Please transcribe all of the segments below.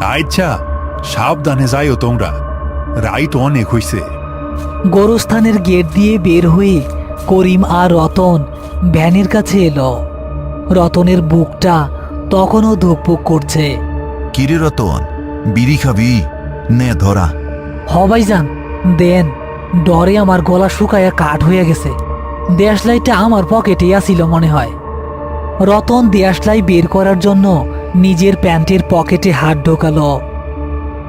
আচ্ছা, সাবধানে যাইও তোমরা, রাইট অনেক হইছে। গোরস্থানের গেট দিয়ে বের হয়ে করিম আর রতন ভ্যানের কাছে এলো। রতনের বুকটা তখনও ধুকপুক করছে। কিরে রতন, বিড়ি খাবি? নে ধরা। হ ভাইজান, দেন। ডরে আমার গলা শুকায়া কাঠ হয়ে গেছে। দেশলাইটা আমার পকেটেই আসিল মনে হয়। রতন দেশলাই বের করার জন্য নিজের প্যান্টের পকেটে হাত ঢোকালো,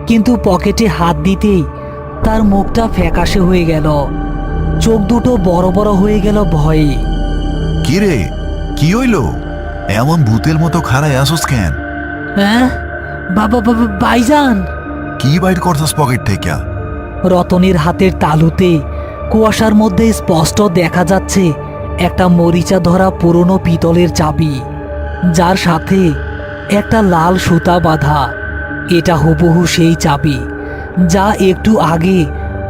কিন্তু পকেটে হাত দিতেই তার মুখটা ফ্যাকাশে হয়ে গেল। চোখ দুটো বড় বড় হয়ে গেল ভয়ে। কিরে, কি হইল? এমন ভূতের মতো খাড়ায় আসোস কেন? হ্যাঁ বাবা বাবা ভাইজান। কি বাইর করছস পকেট থেকে? রতনের হাতের তালুতে কুয়াশার মধ্যে স্পষ্ট দেখা যাচ্ছে একটা মরিচা ধরা পুরনো পিতলের চাবি, যার সাথে একটা লাল সুতা বাঁধা। এটা হুবহু সেই চাবি যা একটু আগে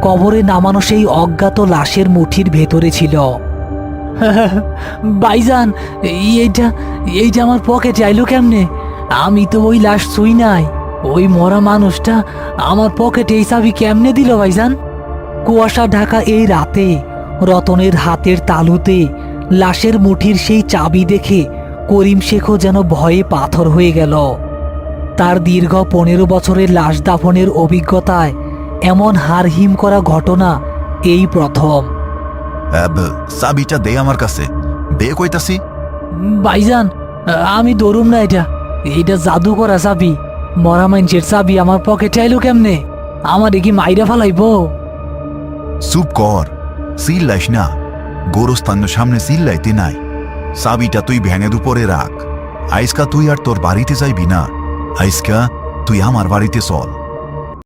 কবরে নামানো সেই অজ্ঞাত লাশের মুঠির ভেতরে ছিল। ভাইজান, এইটা আমার পকেটে আইলো কেমনে? আমি তো ওই লাশ ছুঁই নাই। ওই মরা মানুষটা আমার পকেটে এই চাবি কেমনে দিল ভাইজান? কুয়াশা ঢাকা এই রাতে রতনের হাতের তালুতে লাশের মুঠির সেই চাবি দেখে করিম শেখও যেন ভয়ে পাথর হয়ে গেল। তার দীর্ঘ 15 বছরের লাশ দাফনের অভিজ্ঞতায় এমন হাড়হিম করা ঘটনা এই প্রথম। চাবিটা দে আমার কাছে, দে কইতাছি। ভাইজান, আমি ধরুম না। এইটা জাদু করা চাবি। মরা মানুষের চাবি আমার পকেটে আইলো কেমনে? আমার কি মাইরা ফালাইব? চুপ কর, চিল্লাইস না। গোরস্থানের সামনে চিল্লাইতে নাই। চাবিটা তুই ভ্যানের উপরে রাখ। আইসকা তুই আর তোর বাড়িতে যাইবি না। আইসকা তুই আমার বাড়িতে চল।